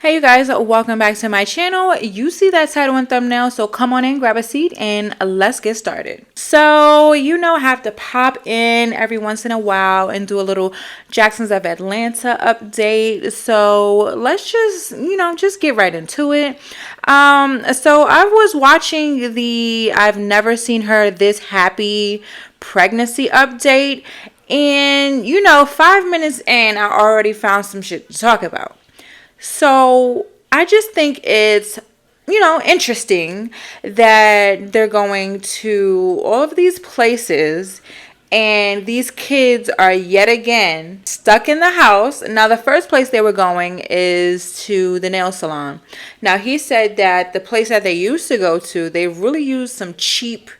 Hey you guys, welcome back to my channel. You see that title and thumbnail, so come on in, grab a seat, and let's get started. So, I have to pop in every once in a while and do a little Jacksons of Atlanta update. So let's just get right into it. So I was watching the I've never seen her this happy pregnancy update, and 5 minutes in, I already found some shit to talk about. So I just think it's, interesting that they're going to all of these places and these kids are yet again stuck in the house. Now, the first place they were going is to the nail salon. Now, he said that the place that they used to go to, they really used some cheap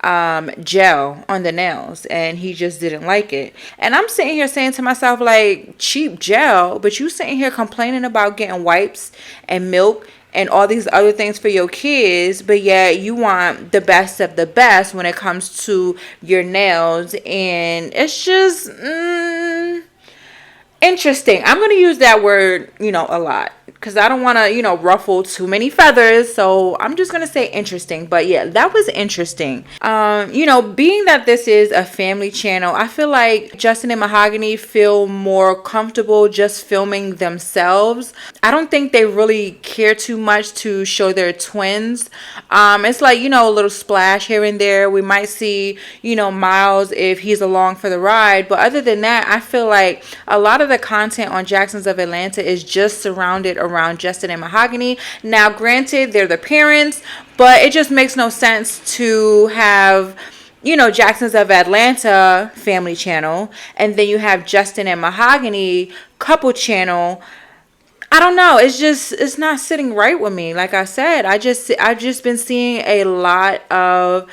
gel on the nails, and he just didn't like it. And I'm sitting here saying to myself, like, cheap gel, but you sitting here complaining about getting wipes and milk and all these other things for your kids, but yet you want the best of the best when it comes to your nails. And it's just interesting. I'm going to use that word, a lot, because I don't want to, ruffle too many feathers. So I'm just going to say interesting. But yeah, that was interesting. Being that this is a family channel, I feel like Justin and Mahogany feel more comfortable just filming themselves. I don't think they really care too much to show their twins. It's like, a little splash here and there. We might see, Miles if he's along for the ride. But other than that, I feel like a lot of the content on Jacksons of Atlanta is just surrounded around Justin and Mahogany. Now, granted, they're the parents, but it just makes no sense to have, Jacksons of Atlanta family channel, and then you have Justin and Mahogany couple channel. I don't know. It's not sitting right with me. Like I said, I've just been seeing a lot of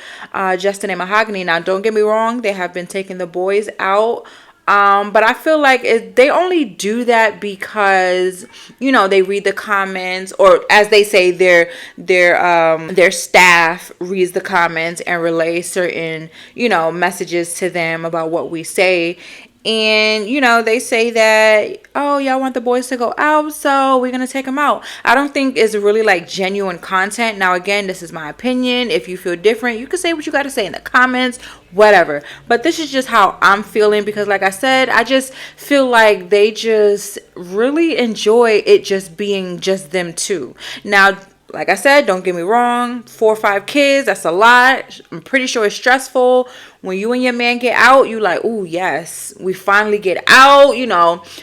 Justin and Mahogany. Now, don't get me wrong, they have been taking the boys out. But I feel like they only do that because, they read the comments, or as they say, their staff reads the comments and relays certain, messages to them about what we say. And, they say that, oh, y'all want the boys to go out, so we're going to take them out. I don't think it's really like genuine content. Now, again, this is my opinion. If you feel different, you can say what you got to say in the comments, whatever. But this is just how I'm feeling, because like I said, I just feel like they just really enjoy it just being just them two. Now, like I said, don't get me wrong, 4 or 5 kids, that's a lot. I'm pretty sure it's stressful. When you and your man get out, you like, ooh, yes, we finally get out.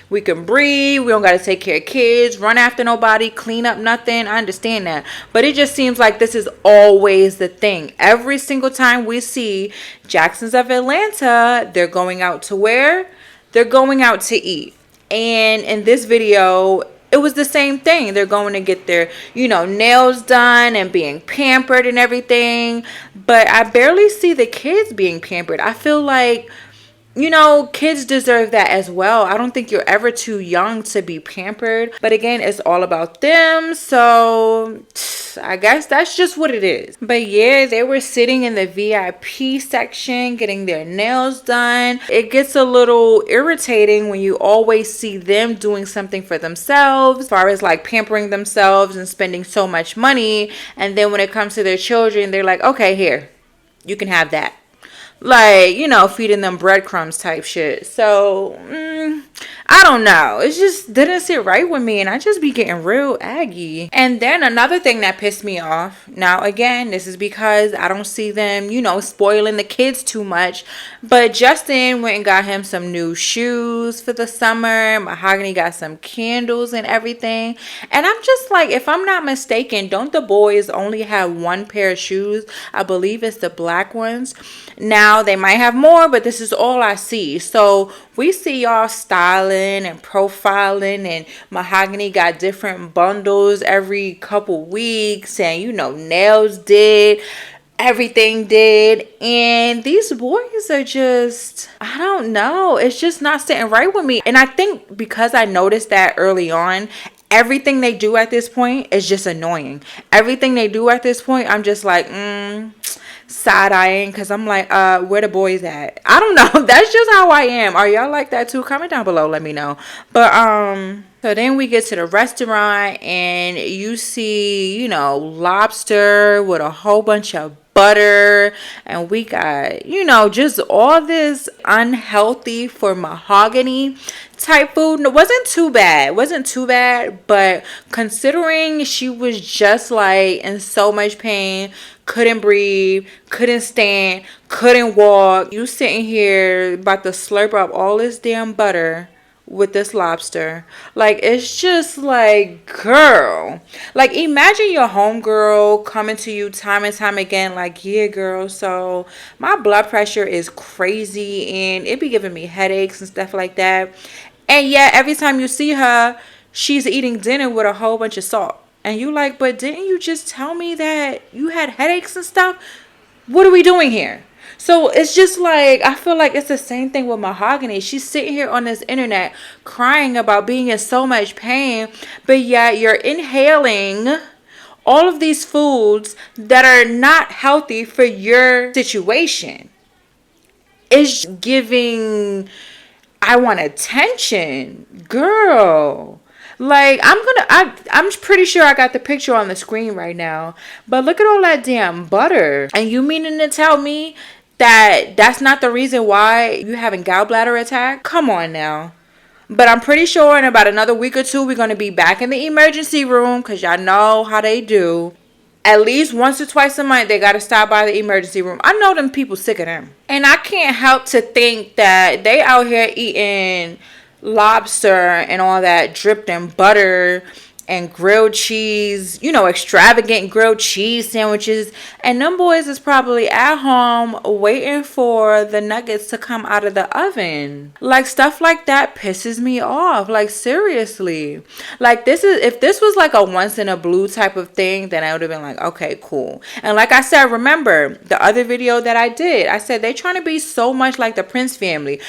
We can breathe. We don't got to take care of kids, run after nobody, clean up nothing. I understand that. But it just seems like this is always the thing. Every single time we see Jacksons of Atlanta, they're going out to where? They're going out to eat. And in this video, it was the same thing. They're going to get their, nails done and being pampered and everything. But I barely see the kids being pampered. I feel like, kids deserve that as well. I don't think you're ever too young to be pampered. But again, it's all about them. So I guess that's just what it is. But yeah, they were sitting in the VIP section getting their nails done. It gets a little irritating when you always see them doing something for themselves, as far as like pampering themselves and spending so much money. And then when it comes to their children, they're like, okay, here, you can have that. Like, feeding them breadcrumbs type shit. So, I don't know. It just didn't sit right with me, and I just be getting real aggy. And then another thing that pissed me off. Now, again, this is because I don't see them, spoiling the kids too much. But Justin went and got him some new shoes for the summer. Mahogany got some candles and everything. And I'm just like, if I'm not mistaken, don't the boys only have one pair of shoes? I believe it's the black ones. Now, they might have more, but this is all I see. So we see y'all styling and profiling, and Mahogany got different bundles every couple weeks, and nails did, everything did. And these boys are just, I don't know, it's just not sitting right with me. And I think because I noticed that early on, everything they do at this point is just annoying. Everything they do at this point, I'm just like, side-eyeing, because I'm like, where the boys at? I don't know. That's just how I am. Are y'all like that too? Comment down below, let me know. But So then we get to the restaurant and you see, lobster with a whole bunch of butter. And we got, just all this unhealthy for mahogany type food. It wasn't too bad. It wasn't too bad. But considering she was just like in so much pain, couldn't breathe, couldn't stand, couldn't walk. You sitting here about to slurp up all this damn butter with this lobster. Like, it's just like, girl. Like, imagine your homegirl coming to you time and time again, like, yeah, girl, so my blood pressure is crazy and it be giving me headaches and stuff like that. And yet, every time you see her, she's eating dinner with a whole bunch of salt. And you like, but didn't you just tell me that you had headaches and stuff? What are we doing here? So it's just like, I feel like it's the same thing with mahogany. She's sitting here on this internet crying about being in so much pain, but yet you're inhaling all of these foods that are not healthy for your situation. It's giving, I want attention, girl. Like, I'm pretty sure I got the picture on the screen right now. But look at all that damn butter. And you meaning to tell me that that's not the reason why you having gallbladder attack? Come on now. But I'm pretty sure in about another week or two, we're going to be back in the emergency room, because y'all know how they do. At least once or twice a month, they got to stop by the emergency room. I know them people sick of them. And I can't help to think that they out here eating lobster and all that dripped in butter and grilled cheese, extravagant grilled cheese sandwiches. And them boys is probably at home waiting for the nuggets to come out of the oven. Like, stuff like that pisses me off. Like, seriously. Like, if this was like a once in a blue type of thing, then I would have been like, okay, cool. And like I said, remember the other video that I did, I said they trying to be so much like the Prince family.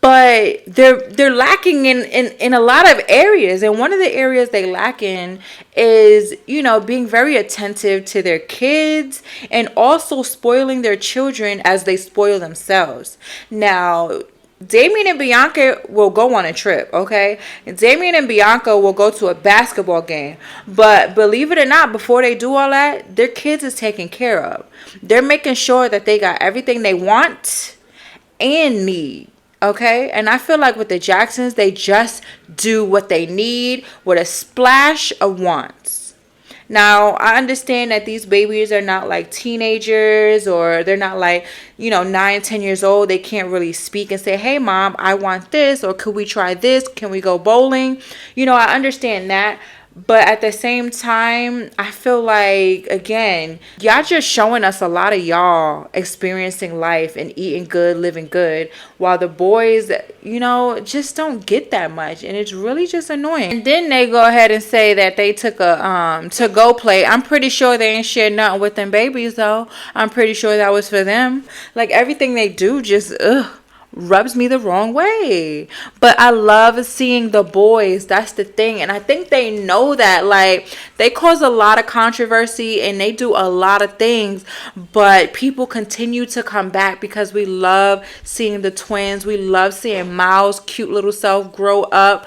But they're lacking in a lot of areas. And one of the areas they lack in is, being very attentive to their kids and also spoiling their children as they spoil themselves. Now, Damien and Bianca will go on a trip, okay? Damien and Bianca will go to a basketball game. But believe it or not, before they do all that, their kids is taken care of. They're making sure that they got everything they want and need. Okay, and I feel like with the Jacksons, they just do what they need with a splash of wants. Now, I understand that these babies are not like teenagers, or they're not like, 9, 10 years old. They can't really speak and say, hey, mom, I want this, or could we try this? Can we go bowling? I understand that. But at the same time, I feel like, again, y'all just showing us a lot of y'all experiencing life and eating good, living good, while the boys, just don't get that much. And it's really just annoying. And then they go ahead and say that they took a to-go plate. I'm pretty sure they ain't shared nothing with them babies, though. I'm pretty sure that was for them. Like, everything they do just, rubs me the wrong way. But I love seeing the boys. That's the thing. And I think they know that. Like, they cause a lot of controversy and they do a lot of things, but people continue to come back because we love seeing the twins. We love seeing Miles' cute little self grow up.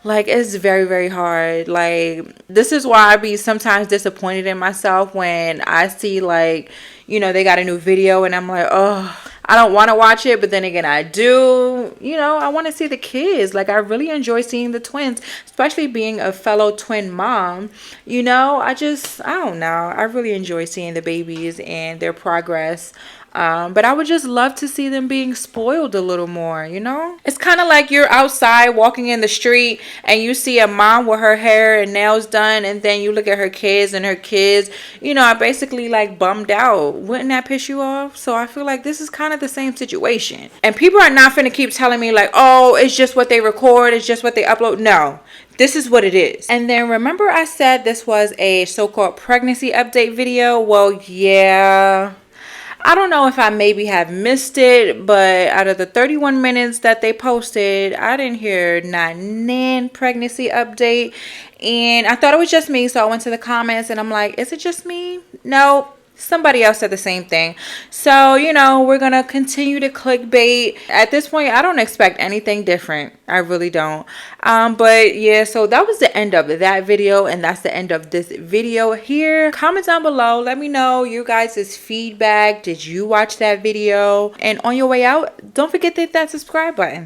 Like, it's very, very hard. Like, this is why I be sometimes disappointed in myself when I see, like, they got a new video and I'm like, oh, I don't want to watch it, but then again, I do. I want to see the kids. Like, I really enjoy seeing the twins, especially being a fellow twin mom. I don't know. I really enjoy seeing the babies and their progress. But I would just love to see them being spoiled a little more, It's kind of like you're outside walking in the street and you see a mom with her hair and nails done, and then you look at her kids and her kids, are basically like bummed out. Wouldn't that piss you off? So I feel like this is kind of the same situation. And people are not finna keep telling me like, oh, it's just what they record, it's just what they upload. No. This is what it is. And then remember I said this was a so-called pregnancy update video? Well, yeah. I don't know if I maybe have missed it, but out of the 31 minutes that they posted, I didn't hear not nan pregnancy update. And I thought it was just me, so I went to the comments and I'm like, is it just me? No, somebody else said the same thing. So, you know, we're gonna continue to clickbait. At this point, I don't expect anything different. I really don't. But yeah, so that was the end of that video, and that's the end of this video here. Comment down below, let me know you guys' feedback. Did you watch that video? And on your way out, don't forget to hit that subscribe button.